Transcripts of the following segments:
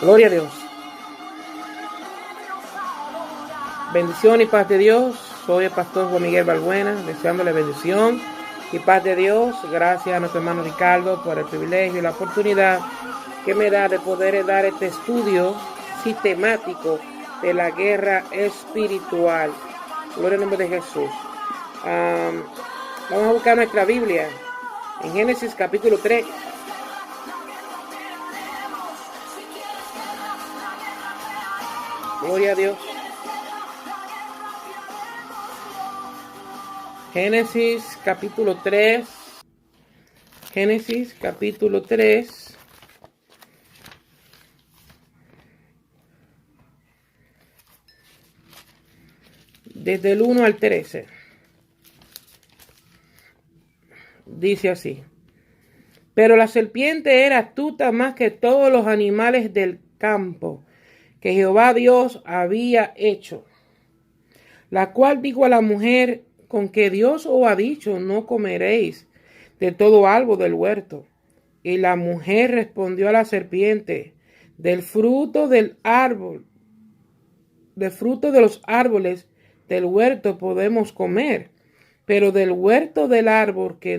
Gloria a Dios. Bendición y paz de Dios. Soy el pastor Juan Miguel Balbuena, deseándole bendición y paz de Dios. Gracias a nuestro hermano Ricardo por el privilegio y la oportunidad que me da de poder dar este estudio sistemático de la guerra espiritual. Gloria al nombre de Jesús. Vamos a buscar nuestra Biblia en Génesis capítulo 3. Gloria a Dios. Génesis capítulo 3. Génesis capítulo 3. Desde el 1 al 13. Dice así. Pero la serpiente era astuta más que todos los animales del campo que Jehová Dios había hecho, la cual dijo a la mujer: con que Dios os ha dicho, no comeréis de todo árbol del huerto. Y la mujer respondió a la serpiente: del fruto del árbol, del fruto de los árboles del huerto podemos comer, pero del huerto del árbol que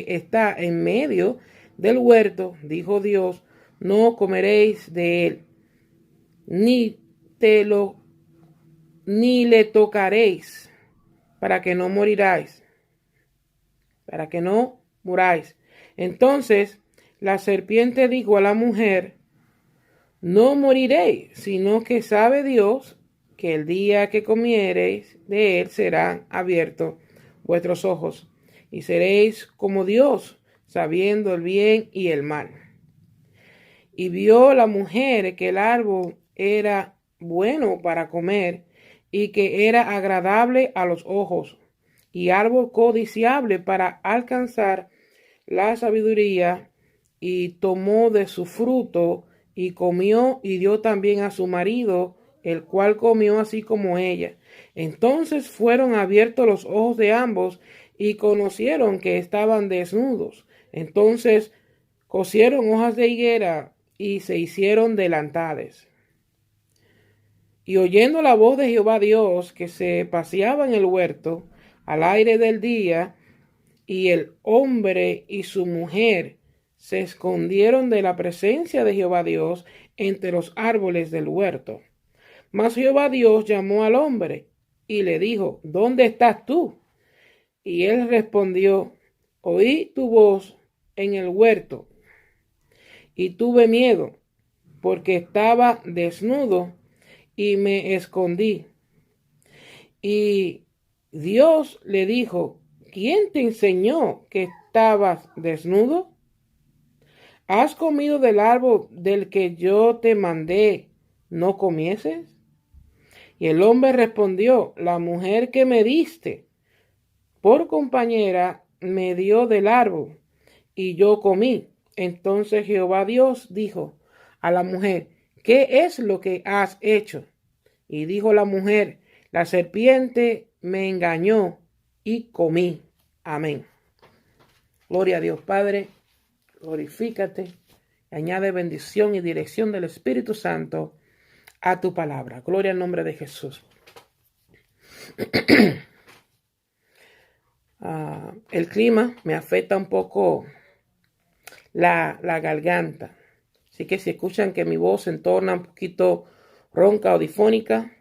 está en medio del huerto, dijo Dios, no comeréis de él, ni le tocaréis, para que no moriráis, para que no muráis. Entonces la serpiente dijo a la mujer: no moriréis, sino que sabe Dios que el día que comiereis de él serán abiertos vuestros ojos, y seréis como Dios, sabiendo el bien y el mal. Y vio la mujer que el árbol era bueno para comer, y que era agradable a los ojos, y árbol codiciable para alcanzar la sabiduría, y tomó de su fruto, y comió, y dio también a su marido, el cual comió así como ella. Entonces fueron abiertos los ojos de ambos, y conocieron que estaban desnudos. Entonces cosieron hojas de higuera, y se hicieron delantales. Y oyendo la voz de Jehová Dios, que se paseaba en el huerto al aire del día, y el hombre y su mujer se escondieron de la presencia de Jehová Dios entre los árboles del huerto. Mas Jehová Dios llamó al hombre y le dijo: ¿dónde estás tú? Y él respondió: oí tu voz en el huerto, y tuve miedo, porque estaba desnudo, y me escondí. Y Dios le dijo: ¿quién te enseñó que estabas desnudo? ¿Has comido del árbol del que yo te mandé no comieses? Y el hombre respondió: la mujer que me diste por compañera me dio del árbol, y yo comí. Entonces Jehová Dios dijo a la mujer: ¿qué es lo que has hecho? Y dijo la mujer: la serpiente me engañó y comí. Amén. Gloria a Dios. Padre, glorifícate. Añade bendición y dirección del Espíritu Santo a tu palabra. Gloria al nombre de Jesús. El clima me afecta un poco la garganta. Así que si escuchan que mi voz se entorna un poquito ronca o difónica,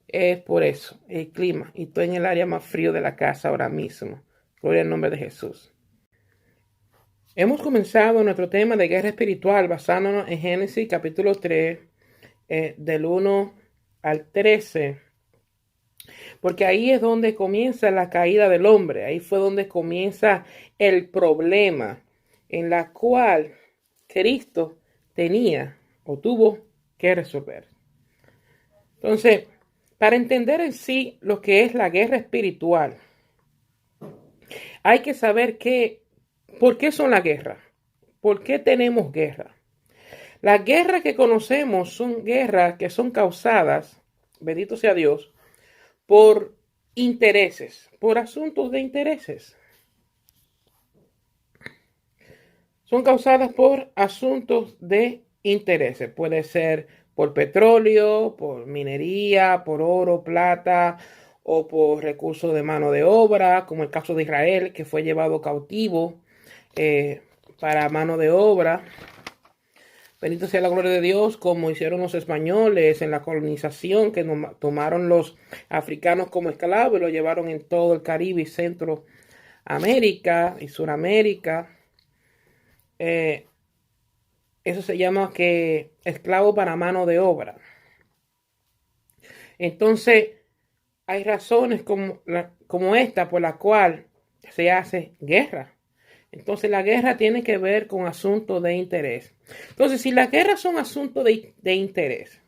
es por eso, el clima. Y estoy en el área más frío de la casa ahora mismo. Gloria al nombre de Jesús. Hemos comenzado nuestro tema de guerra espiritual basándonos en Génesis capítulo 3, del 1 al 13. Porque ahí es donde comienza la caída del hombre. Ahí fue donde comienza el problema en la cual Cristo tenía o tuvo que resolver. Entonces, para entender en sí lo que es la guerra espiritual, hay que saber por qué son la guerra. ¿Por qué tenemos guerra? Las guerras que conocemos son guerras que son causadas, bendito sea Dios, por intereses, por asuntos de intereses. Son causadas por asuntos de intereses. Puede ser por petróleo, por minería, por oro, plata o por recursos de mano de obra, como el caso de Israel, que fue llevado cautivo para mano de obra. Bendito sea la gloria de Dios, como hicieron los españoles en la colonización, que tomaron los africanos como esclavos y los llevaron en todo el Caribe y Centroamérica y Suramérica. Eso se llama que esclavo para mano de obra. Entonces, hay razones como esta por la cual se hace guerra. Entonces, la guerra tiene que ver con asuntos de interés. Entonces, si las guerras son asuntos de interés,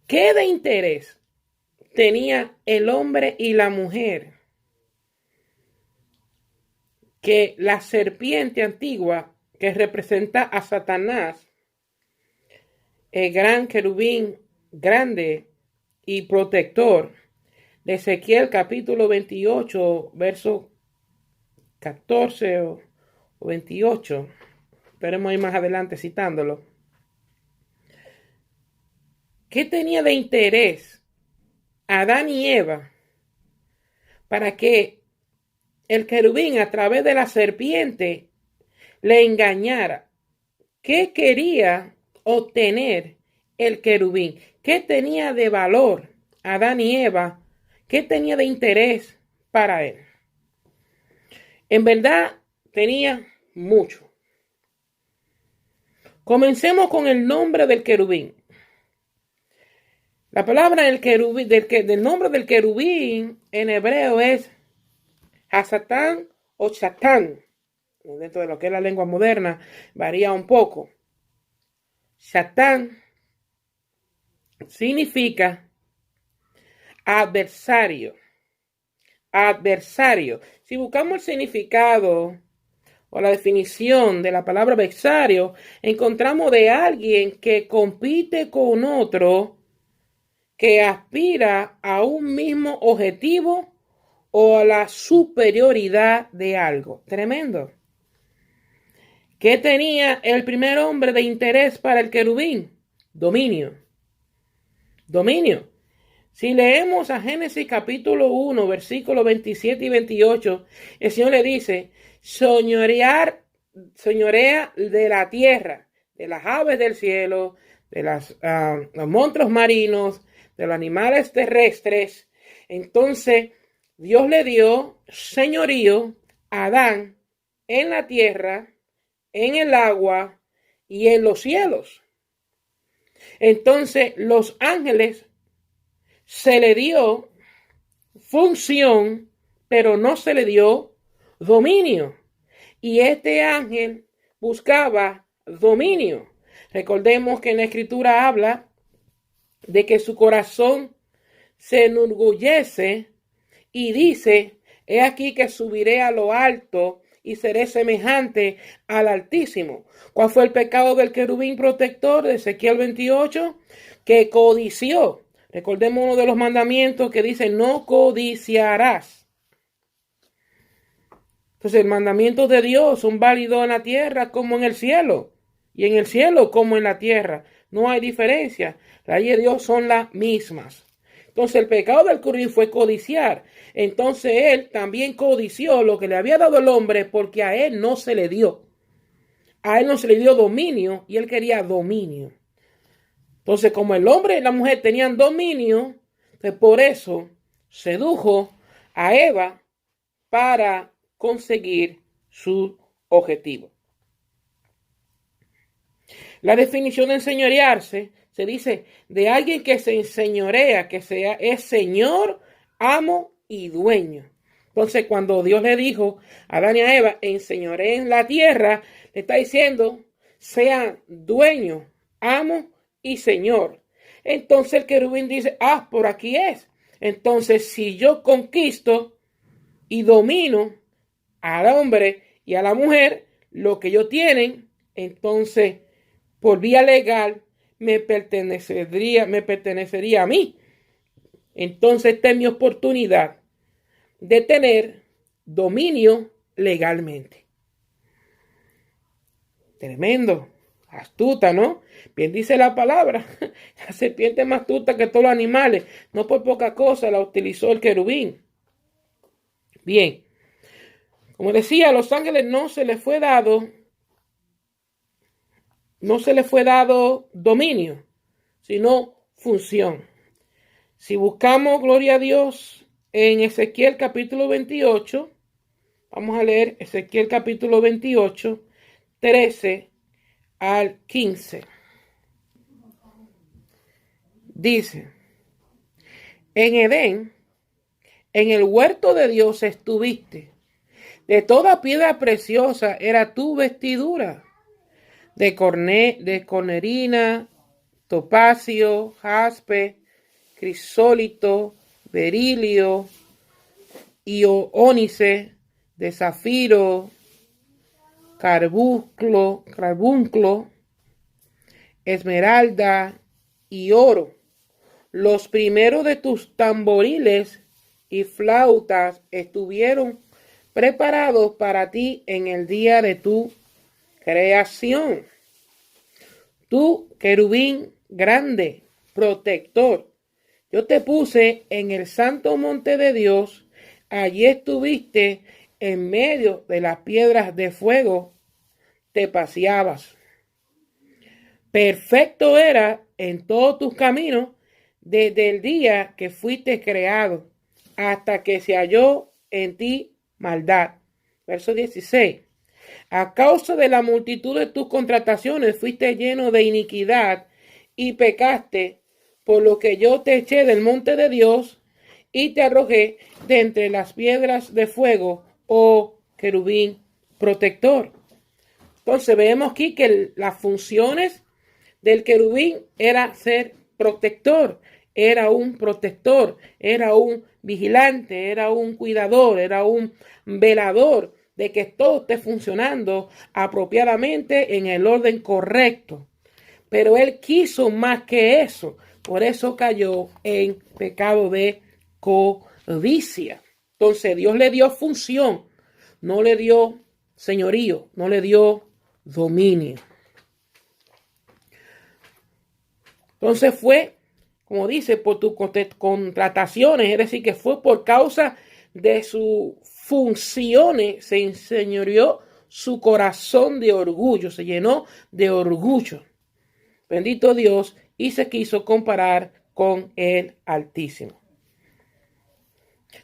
¿qué de interés tenía el hombre y la mujer que la serpiente antigua, que representa a Satanás, el gran querubín grande y protector, de Ezequiel capítulo 28, verso 14 o 28, esperemos ir más adelante citándolo? ¿Qué tenía de interés Adán y Eva para que el querubín a través de la serpiente le engañara? ¿Qué quería obtener el querubín? ¿Qué tenía de valor Adán y Eva? ¿Qué tenía de interés para él? En verdad tenía mucho. Comencemos con el nombre del querubín. La palabra del nombre del querubín en hebreo es Hasatán o Satán. Dentro de lo que es la lengua moderna varía un poco. Satán significa adversario. Adversario. Si buscamos el significado o la definición de la palabra adversario, encontramos de alguien que compite con otro, que aspira a un mismo objetivo o a la superioridad de algo. Tremendo. ¿Qué tenía el primer hombre de interés para el querubín? Dominio. Dominio. Si leemos a Génesis capítulo 1, versículos 27 y 28, el Señor le dice, señorea de la tierra, de las aves del cielo, de los monstruos marinos, de los animales terrestres. Entonces, Dios le dio señorío a Adán en la tierra, en el agua y en los cielos. Entonces, los ángeles se le dio función, pero no se le dio dominio. Y este ángel buscaba dominio. Recordemos que en la escritura habla de que su corazón se enorgullece y dice, he aquí que subiré a lo alto y seré semejante al Altísimo. ¿Cuál fue el pecado del querubín protector de Ezequiel 28? Que codició. Recordemos uno de los mandamientos que dice, no codiciarás. Entonces, el mandamiento de Dios son válidos en la tierra como en el cielo. Y en el cielo como en la tierra. No hay diferencia. La ley de Dios son las mismas. Entonces, el pecado del querubín fue codiciar. Entonces, él también codició lo que le había dado el hombre porque a él no se le dio. A él no se le dio dominio y él quería dominio. Entonces, como el hombre y la mujer tenían dominio, pues por eso sedujo a Eva para conseguir su objetivo. La definición de enseñorearse se dice de alguien que se enseñorea, que es señor, amo y dueño. Entonces, cuando Dios le dijo a Adán y a Eva, enseñoreen la tierra, le está diciendo, sean dueño, amo y señor. Entonces el querubín dice, por aquí es. Entonces, si yo conquisto y domino al hombre y a la mujer, lo que ellos tienen, entonces, por vía legal, me pertenecería a mí. Entonces, esta es mi oportunidad de tener dominio legalmente. Tremendo. Astuta, ¿no? Bien dice la palabra. La serpiente es más astuta que todos los animales. No por poca cosa la utilizó el querubín. Bien. Como decía, a los ángeles no se les fue dado dominio, sino función. Si buscamos gloria a Dios en Ezequiel capítulo 28, vamos a leer Ezequiel capítulo 28, 13 al 15. Dice, en Edén, en el huerto de Dios estuviste. De toda piedra preciosa era tu vestidura, de cornerina, topacio, jaspe, crisólito, berilio, ónice, de zafiro, carbunclo, esmeralda y oro. Los primeros de tus tamboriles y flautas estuvieron preparados para ti en el día de tu creación. Tú, querubín grande, protector, yo te puse en el santo monte de Dios, allí estuviste en medio de las piedras de fuego, te paseabas. Perfecto era en todos tus caminos desde el día que fuiste creado hasta que se halló en ti maldad. Verso 16. A causa de la multitud de tus contrataciones fuiste lleno de iniquidad y pecaste, por lo que yo te eché del monte de Dios y te arrojé de entre las piedras de fuego, oh querubín protector. Entonces vemos aquí que las funciones del querubín era ser protector, era un protector, era un vigilante, era un cuidador, era un velador de que todo esté funcionando apropiadamente en el orden correcto. Pero él quiso más que eso, por eso cayó en pecado de codicia. Entonces Dios le dio función, no le dio señorío, no le dio dominio. Entonces fue, como dice, por tus contrataciones, es decir, que fue por causa de sus funciones, se enseñoreó su corazón de orgullo, se llenó de orgullo. Bendito Dios, y se quiso comparar con el Altísimo.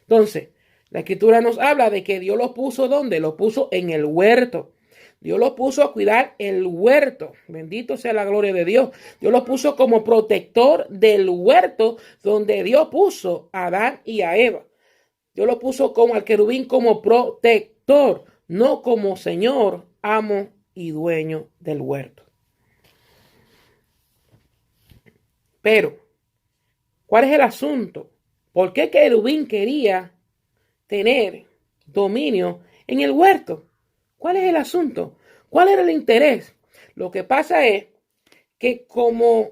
Entonces, la Escritura nos habla de que Dios lo puso ¿dónde? Lo puso en el huerto. Dios lo puso a cuidar el huerto. Bendito sea la gloria de Dios. Dios lo puso como protector del huerto donde Dios puso a Adán y a Eva. Dios lo puso como al querubín como protector, no como Señor, amo y dueño del huerto. Pero, ¿cuál es el asunto? ¿Por qué querubín quería tener dominio en el huerto? ¿Cuál es el asunto? ¿Cuál era el interés? Lo que pasa es que como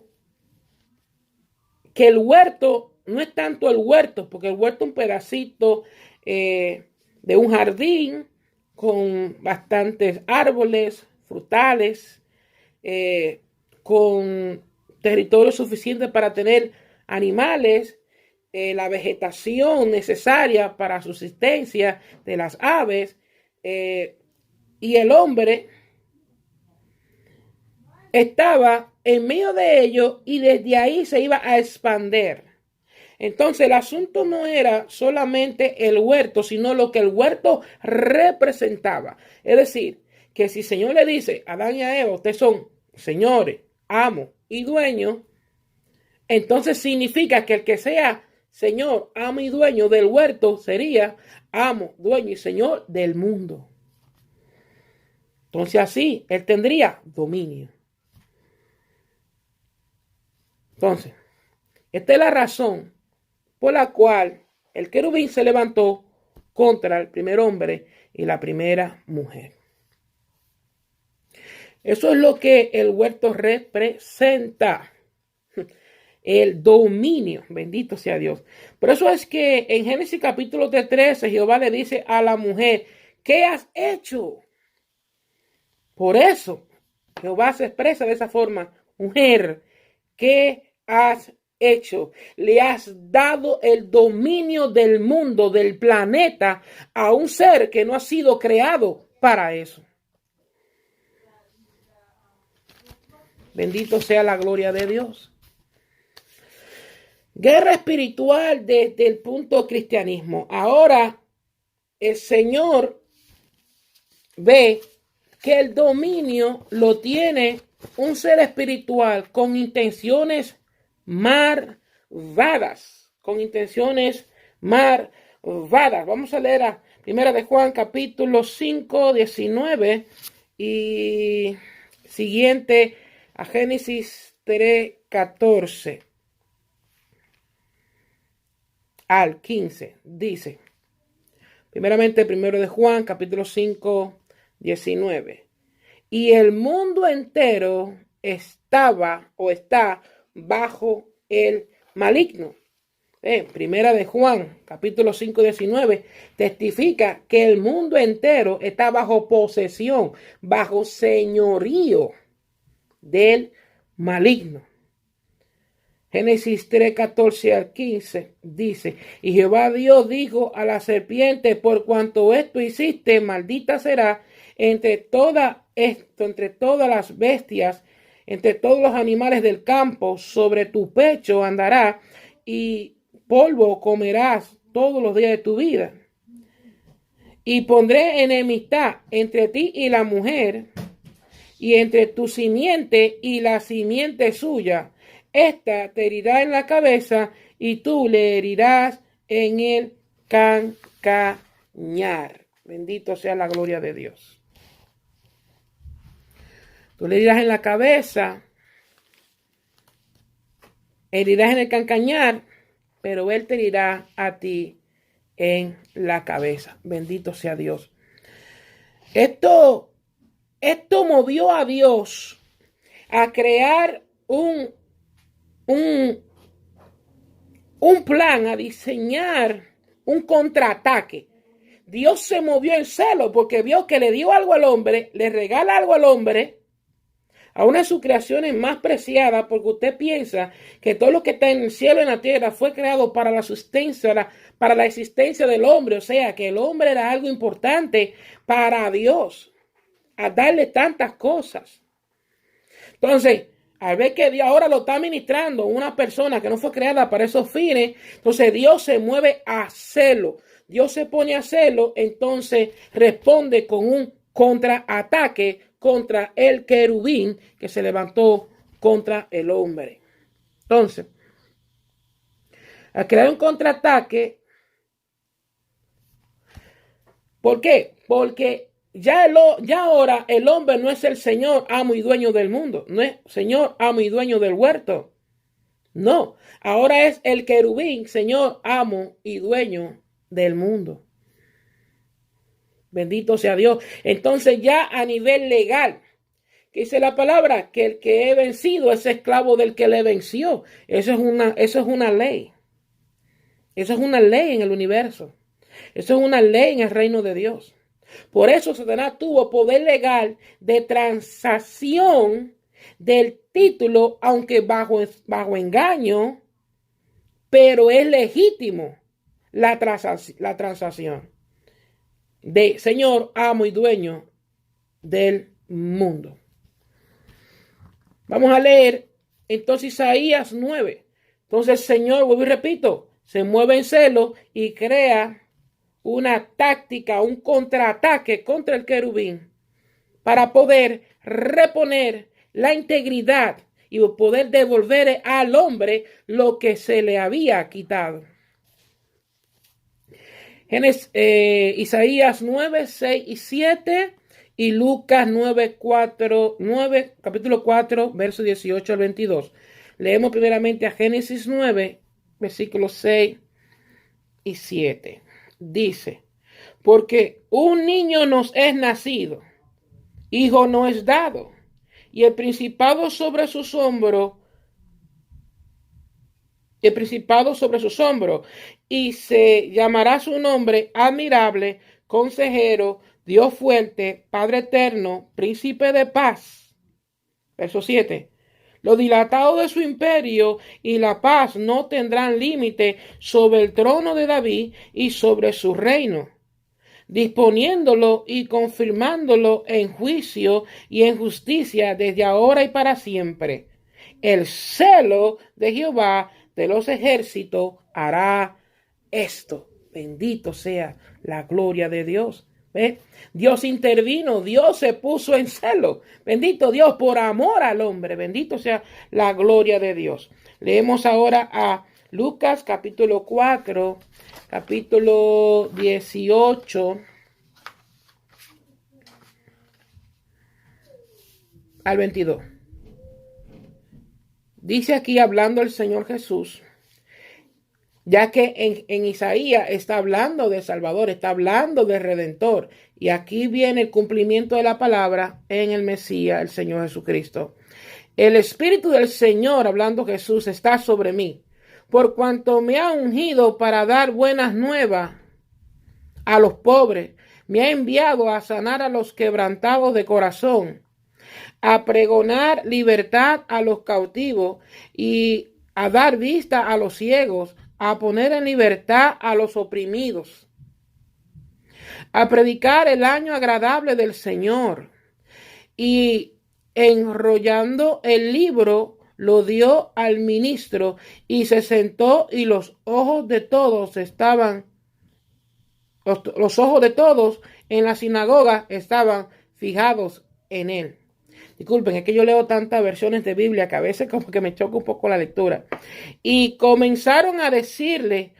que el huerto no es tanto el huerto, porque el huerto es un pedacito de un jardín con bastantes árboles, frutales, con territorio suficiente para tener animales, la vegetación necesaria para subsistencia de las aves, y el hombre estaba en medio de ello y desde ahí se iba a expandir. Entonces el asunto no era solamente el huerto, sino lo que el huerto representaba. Es decir, que si el Señor le dice a Adán y a Eva, ustedes son señores, amos y dueños, entonces significa que el que sea señor, amo y dueño del huerto sería amo, dueño y señor del mundo. Entonces así él tendría dominio. Entonces, esta es la razón por la cual el querubín se levantó contra el primer hombre y la primera mujer. Eso es lo que el huerto representa. El dominio, bendito sea Dios. Por eso es que en Génesis capítulo 13, Jehová le dice a la mujer, ¿qué has hecho? Por eso Jehová se expresa de esa forma. Mujer, ¿qué has hecho? Le has dado el dominio del mundo, del planeta, a un ser que no ha sido creado para eso. Bendito sea la gloria de Dios. Guerra espiritual desde el punto del cristianismo. Ahora el Señor ve que el dominio lo tiene un ser espiritual con intenciones malvadas. Con intenciones malvadas. Vamos a leer a Primera de Juan, capítulo 5, 19 y siguiente a Génesis 3, 14 al 15. Dice, primeramente, primero de Juan, capítulo 5, 19. Y el mundo entero estaba o está bajo el maligno. Primera de Juan, capítulo 5, 19, testifica que el mundo entero está bajo posesión, bajo señorío del maligno. Génesis 3, 14 al 15 dice, y Jehová Dios dijo a la serpiente, por cuanto esto hiciste, maldita será entre todas las bestias, entre todos los animales del campo, sobre tu pecho andará, y polvo comerás todos los días de tu vida. Y pondré enemistad entre ti y la mujer, y entre tu simiente y la simiente suya. Esta te herirá en la cabeza y tú le herirás en el calcañar. Bendito sea la gloria de Dios. Tú le herirás en la cabeza, herirás en el calcañar, pero él te herirá a ti en la cabeza. Bendito sea Dios. Esto movió a Dios a crear un plan, a diseñar un contraataque. Dios se movió en celo porque vio que le dio algo al hombre, le regala algo al hombre, a una de sus creaciones más preciadas, porque usted piensa que todo lo que está en el cielo y en la tierra fue creado para la existencia del hombre, o sea, que el hombre era algo importante para Dios, a darle tantas cosas. Entonces, al ver que Dios ahora lo está ministrando una persona que no fue creada para esos fines, entonces Dios se mueve a celo. Dios se pone a celo, entonces responde con un contraataque contra el querubín que se levantó contra el hombre. Entonces, al crear un contraataque, ¿por qué? Porque ya ahora el hombre no es el Señor, amo y dueño del mundo. No es Señor, amo y dueño del huerto. No, ahora es el querubín, Señor, amo y dueño del mundo. Bendito sea Dios. Entonces ya a nivel legal, ¿qué dice la palabra? Que el que he vencido es esclavo del que le venció. Eso es una ley. Eso es una ley en el universo. Eso es una ley en el reino de Dios. Por eso Satanás tuvo poder legal de transacción del título, aunque bajo engaño, pero es legítimo la transacción de Señor, amo y dueño del mundo. Vamos a leer entonces Isaías 9. Entonces el Señor, vuelvo y repito, se mueve en celo y crea una táctica, un contraataque contra el querubín para poder reponer la integridad y poder devolver al hombre lo que se le había quitado. Isaías 9, 6 y 7 y Lucas 9, capítulo 4, verso 18 al 22. Leemos primeramente a Génesis 9, versículos 6 y 7. Dice, porque un niño nos es nacido, hijo no es dado, y el principado sobre sus hombros, y se llamará su nombre admirable, consejero, Dios fuerte, Padre eterno, príncipe de paz. Verso 7. Lo dilatado de su imperio y la paz no tendrán límite sobre el trono de David y sobre su reino, disponiéndolo y confirmándolo en juicio y en justicia desde ahora y para siempre. El celo de Jehová de los ejércitos hará esto. Bendito sea la gloria de Dios. ¿Ve? Dios intervino, Dios se puso en celo. Bendito Dios por amor al hombre. Bendito sea la gloria de Dios. Leemos ahora a Lucas capítulo 4, capítulo 18 al 22. Dice aquí hablando el Señor Jesús, ya que en Isaías está hablando de Salvador, está hablando de Redentor. Y aquí viene el cumplimiento de la palabra en el Mesías, el Señor Jesucristo. El Espíritu del Señor, hablando Jesús, está sobre mí, por cuanto me ha ungido para dar buenas nuevas a los pobres. Me ha enviado a sanar a los quebrantados de corazón, a pregonar libertad a los cautivos y a dar vista a los ciegos, a poner en libertad a los oprimidos, a predicar el año agradable del Señor. Y enrollando el libro, lo dio al ministro y se sentó, y los ojos de todos en la sinagoga estaban fijados en él. Disculpen, es que yo leo tantas versiones de Biblia que a veces como que me choca un poco la lectura. Y comenzaron a decirle,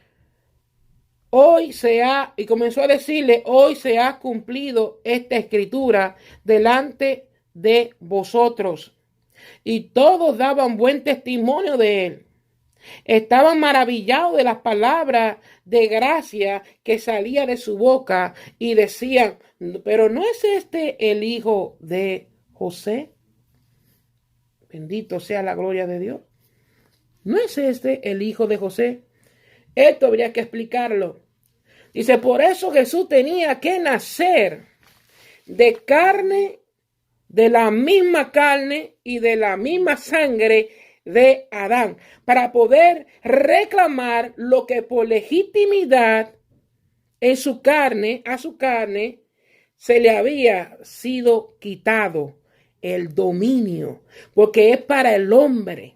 hoy se ha cumplido esta escritura delante de vosotros. Y todos daban buen testimonio de él. Estaban maravillados de las palabras de gracia que salía de su boca y decían, pero ¿no es este el hijo de José? Bendito sea la gloria de Dios. ¿No es este el hijo de José? Esto habría que explicarlo. Dice, por eso Jesús tenía que nacer de carne, de la misma carne y de la misma sangre de Adán, para poder reclamar lo que por legitimidad en su carne, a su carne, se le había sido quitado, el dominio, porque es para el hombre,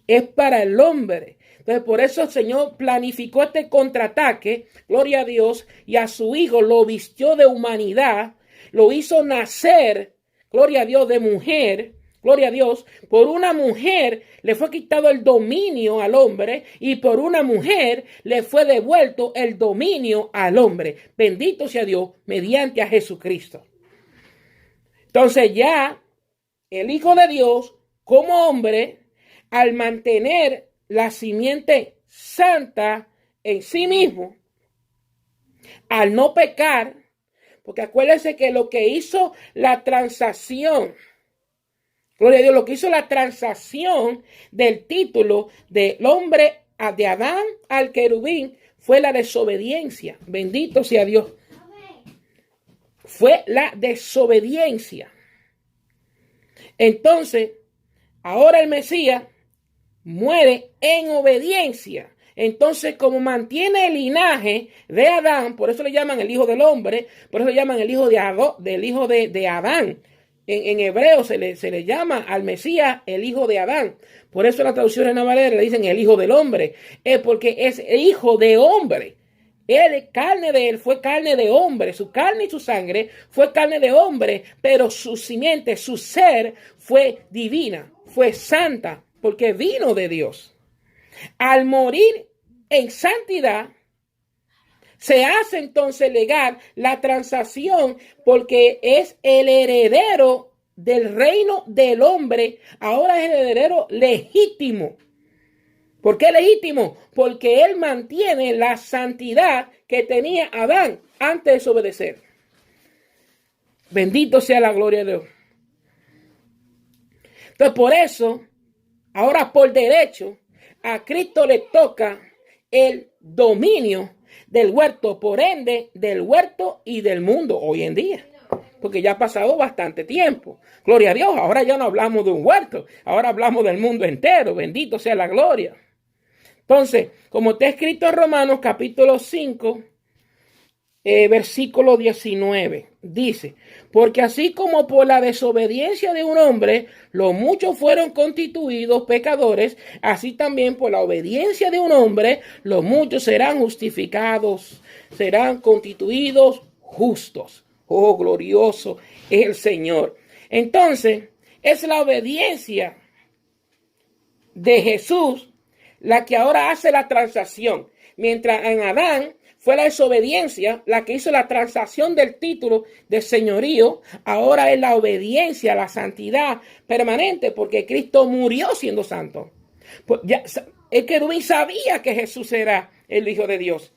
es para el hombre. Entonces, por eso el Señor planificó este contraataque, gloria a Dios, y a su Hijo lo vistió de humanidad, lo hizo nacer, gloria a Dios, de mujer, gloria a Dios. Por una mujer le fue quitado el dominio al hombre y por una mujer le fue devuelto el dominio al hombre. Bendito sea Dios mediante a Jesucristo. Entonces ya el Hijo de Dios como hombre, al mantener la simiente santa en sí mismo, al no pecar, porque acuérdense que lo que hizo la transacción, gloria a Dios, lo que hizo la transacción del título del hombre de Adán al querubín fue la desobediencia. Bendito sea Dios. Fue la desobediencia. Entonces, ahora el Mesías muere en obediencia. Entonces, como mantiene el linaje de Adán, por eso le llaman el hijo del hombre, por eso le llaman el hijo de Adán. En hebreo se le llama al Mesías el hijo de Adán. Por eso en la traducción de Valera le dicen el hijo del hombre. Es porque es el hijo de hombre. Carne de él fue carne de hombre, su carne y su sangre fue carne de hombre, pero su simiente, su ser fue divina, fue santa, porque vino de Dios. Al morir en santidad, se hace entonces legal la transacción porque es el heredero del reino del hombre, ahora es el heredero legítimo. ¿Por qué legítimo? Porque él mantiene la santidad que tenía Adán antes de desobedecer. Bendito sea la gloria de Dios. Entonces, por eso, ahora por derecho, a Cristo le toca el dominio del huerto, por ende, del huerto y del mundo hoy en día. porque ya ha pasado bastante tiempo. Gloria a Dios, ahora ya no hablamos de un huerto, ahora hablamos del mundo entero, bendito sea la gloria. Entonces, como está escrito en Romanos capítulo 5, versículo 19, dice, porque así como por la desobediencia de un hombre, los muchos fueron constituidos pecadores, así también por la obediencia de un hombre, los muchos serán justificados, serán constituidos justos. Oh, glorioso es el Señor. Entonces, es la obediencia de Jesús la que ahora hace la transacción. Mientras en Adán fue la desobediencia la que hizo la transacción del título de señorío, ahora es la obediencia, la santidad permanente, porque Cristo murió siendo santo. Pues ya, el querubín sabía que Jesús era el Hijo de Dios.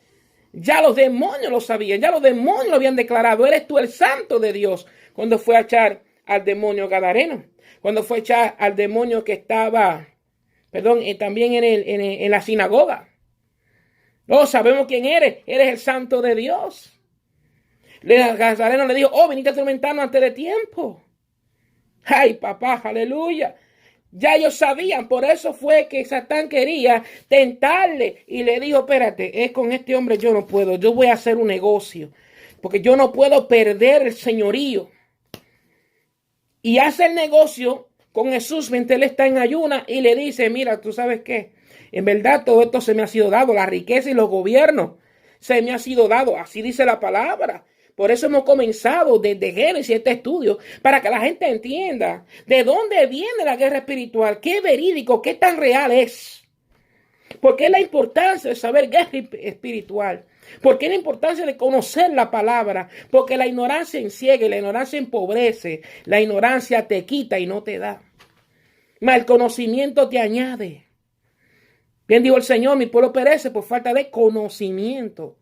Ya los demonios lo sabían, ya los demonios lo habían declarado. Eres tú el santo de Dios. Cuando fue a echar al demonio gadareno, cuando fue a echar al demonio que estaba, también en la sinagoga. No, sabemos quién eres el santo de Dios. El gadareno le dijo, viniste a atormentarnos antes de tiempo. Ay, papá, aleluya. Ya ellos sabían, por eso fue que Satán quería tentarle y le dijo, espérate, con este hombre yo no puedo, yo voy a hacer un negocio, porque yo no puedo perder el señorío. Y hace el negocio con Jesús mientras él está en ayuna y le dice, mira, ¿tú sabes qué? En verdad todo esto se me ha sido dado, la riqueza y los gobiernos se me ha sido dado, así dice la palabra. Por eso hemos comenzado desde Génesis este estudio, para que la gente entienda de dónde viene la guerra espiritual, qué verídico, qué tan real es. ¿Por qué la importancia de saber guerra espiritual? ¿Por qué la importancia de conocer la palabra? Porque la ignorancia enciega, la ignorancia empobrece, la ignorancia te quita y no te da. Mas el conocimiento te añade. Bien dijo el Señor, mi pueblo perece por falta de conocimiento.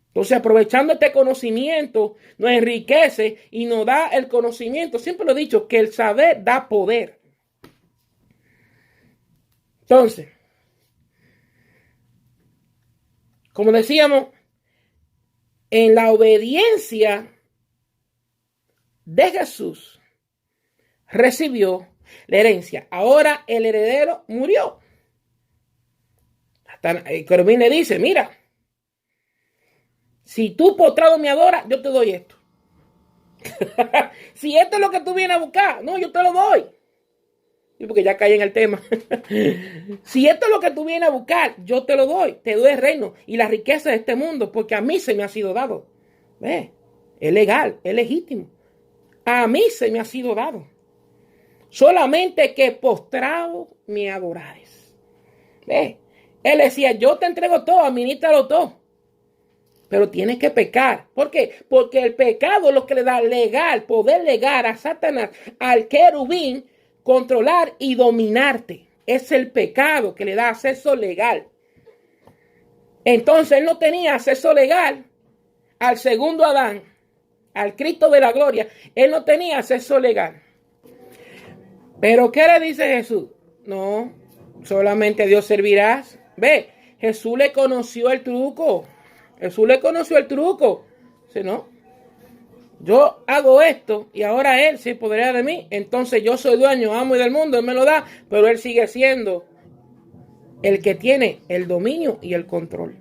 Entonces, aprovechando este conocimiento, nos enriquece y nos da el conocimiento. Siempre lo he dicho, que el saber da poder. Entonces, como decíamos, en la obediencia de Jesús recibió la herencia. Ahora el heredero murió. Hasta el querubín le dice, mira, si tú postrado me adoras, yo te doy esto. Si esto es lo que tú vienes a buscar, no, yo te lo doy. Y porque ya caí en el tema. Si esto es lo que tú vienes a buscar, yo te lo doy. Te doy el reino y la riqueza de este mundo, porque a mí se me ha sido dado. ¿Ve? Es legal, es legítimo. A mí se me ha sido dado. Solamente que postrado me adorares. ¿Ve? Él decía, yo te entrego todo, administralo todo. Pero tienes que pecar. ¿Por qué? Porque el pecado es lo que le da legal, poder legal a Satanás, al querubín, controlar y dominarte. Es el pecado que le da acceso legal. Entonces él no tenía acceso legal al segundo Adán, al Cristo de la gloria. Él no tenía acceso legal. Pero ¿qué le dice Jesús? No, solamente a Dios servirás. Ve, Jesús le conoció el truco. Jesús le conoció el truco. Si no, yo hago esto y ahora él se apoderará de mí. Entonces yo soy dueño, amo y del mundo, él me lo da, pero él sigue siendo el que tiene el dominio y el control.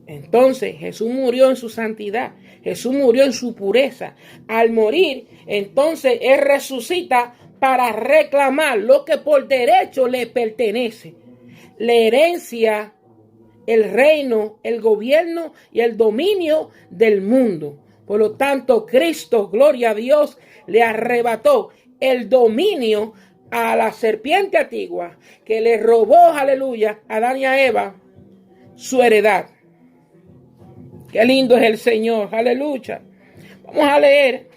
Entonces Jesús murió en su santidad, Jesús murió en su pureza. Al morir, entonces él resucita para reclamar lo que por derecho le pertenece. La herencia, el reino, el gobierno y el dominio del mundo. Por lo tanto, Cristo, gloria a Dios, le arrebató el dominio a la serpiente antigua que le robó, aleluya, a Adán y a Eva su heredad. Qué lindo es el Señor, aleluya. Vamos a leer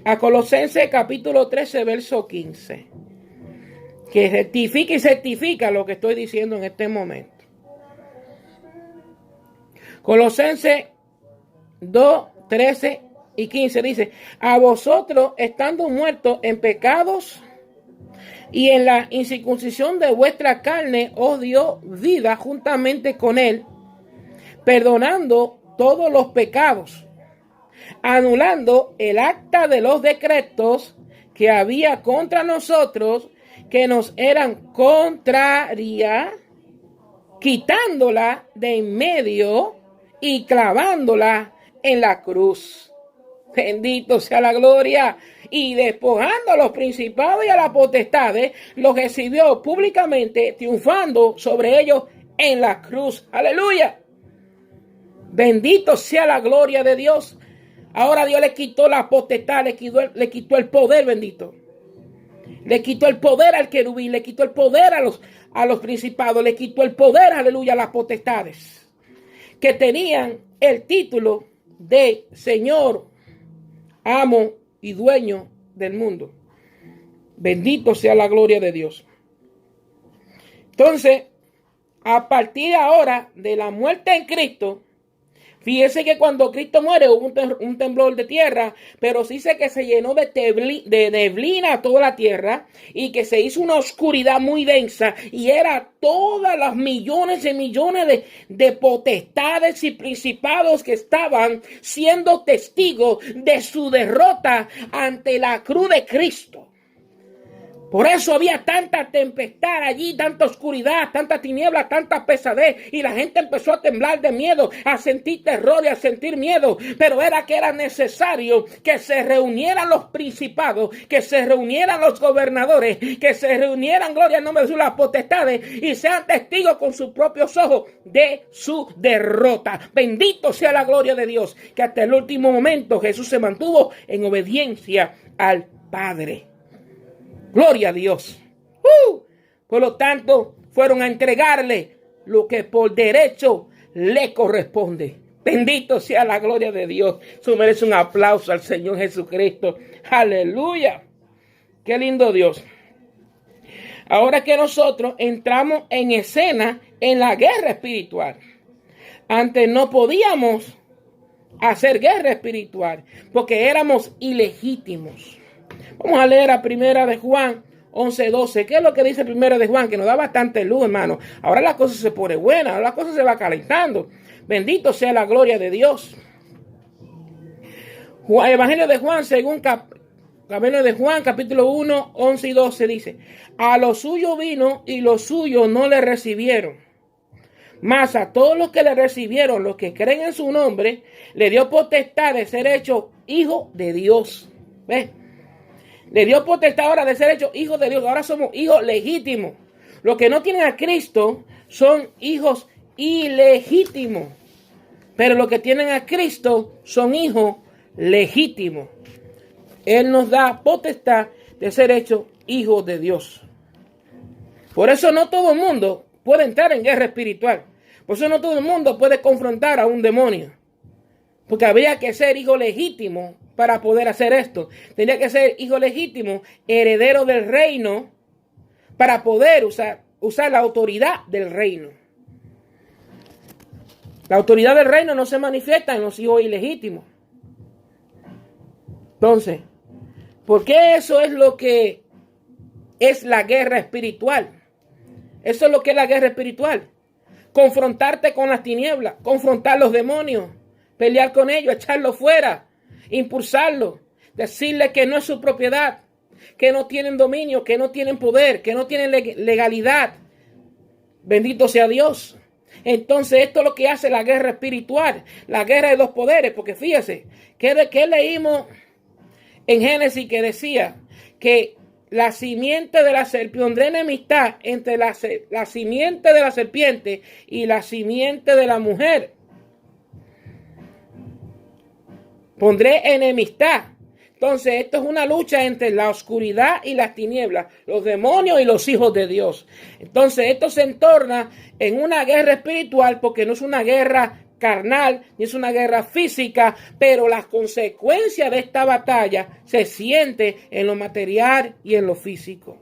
a Colosenses capítulo 13, verso 15. Que rectifica y certifica lo que estoy diciendo en este momento. Colosenses 2, 13 y 15 dice, a vosotros estando muertos en pecados y en la incircuncisión de vuestra carne os dio vida juntamente con él, perdonando todos los pecados. anulando el acta de los decretos que había contra nosotros, que nos eran contraria, quitándola de en medio y clavándola en la cruz. Bendito sea la gloria. Y despojando a los principados y a las potestades, los recibió públicamente, triunfando sobre ellos en la cruz. Aleluya. Bendito sea la gloria de Dios. Ahora Dios le quitó la potestad, le quitó el poder, bendito. Le quitó el poder al querubín, le quitó el poder a los principados, le quitó el poder, aleluya, a las potestades, que tenían el título de Señor, amo y dueño del mundo. Bendito sea la gloria de Dios. Entonces, a partir ahora de la muerte en Cristo, fíjese que cuando Cristo muere hubo un temblor de tierra, pero sí sé que se llenó de neblina toda la tierra y que se hizo una oscuridad muy densa y era todas las millones y millones de potestades y principados que estaban siendo testigos de su derrota ante la cruz de Cristo. Por eso había tanta tempestad allí, tanta oscuridad, tanta tiniebla, tanta pesadez. Y la gente empezó a temblar de miedo, a sentir terror y a sentir miedo. Pero era necesario que se reunieran los principados, que se reunieran los gobernadores, que se reunieran, gloria al nombre de Jesús, las potestades y sean testigos con sus propios ojos de su derrota. Bendito sea la gloria de Dios, que hasta el último momento Jesús se mantuvo en obediencia al Padre. Gloria a Dios. Por lo tanto, fueron a entregarle lo que por derecho le corresponde. Bendito sea la gloria de Dios. Eso merece un aplauso al Señor Jesucristo. Aleluya. Qué lindo Dios. Ahora que nosotros entramos en escena en la guerra espiritual. Antes no podíamos hacer guerra espiritual porque éramos ilegítimos. Vamos a leer a Primera de Juan 11:12. ¿Qué es lo que dice Primera de Juan? Que nos da bastante luz, hermano. Ahora la cosa se pone buena, ahora la cosa se va calentando. Bendito sea la gloria de Dios. Evangelio de Juan, Evangelio de Juan, capítulo 1, 11 y 12 dice: a los suyos vino y los suyos no le recibieron. Mas a todos los que le recibieron, los que creen en su nombre, le dio potestad de ser hecho hijo de Dios. ¿Ves? Le dio potestad ahora de ser hechos hijos de Dios. Ahora somos hijos legítimos. Los que no tienen a Cristo son hijos ilegítimos. Pero los que tienen a Cristo son hijos legítimos. Él nos da potestad de ser hechos hijos de Dios. Por eso no todo el mundo puede entrar en guerra espiritual. Por eso no todo el mundo puede confrontar a un demonio. Porque habría que ser hijo legítimo para poder hacer esto. Tendría que ser hijo legítimo, heredero del reino, para poder usar la autoridad del reino. La autoridad del reino no se manifiesta en los hijos ilegítimos. Entonces, ¿por qué eso es lo que es la guerra espiritual? Eso es lo que es la guerra espiritual. Confrontarte con las tinieblas, confrontar los demonios, pelear con ellos, echarlos fuera, impulsarlos, decirles que no es su propiedad, que no tienen dominio, que no tienen poder, que no tienen legalidad. Bendito sea Dios. Entonces esto es lo que hace la guerra espiritual, la guerra de los poderes, porque fíjese, ¿qué leímos en Génesis que decía? Que la simiente de la serpiente, pondré enemistad entre la simiente de la serpiente y la simiente de la mujer. Pondré enemistad. Entonces, esto es una lucha entre la oscuridad y las tinieblas, los demonios y los hijos de Dios. Entonces, esto se entorna en una guerra espiritual porque no es una guerra carnal, ni es una guerra física, pero las consecuencias de esta batalla se sienten en lo material y en lo físico.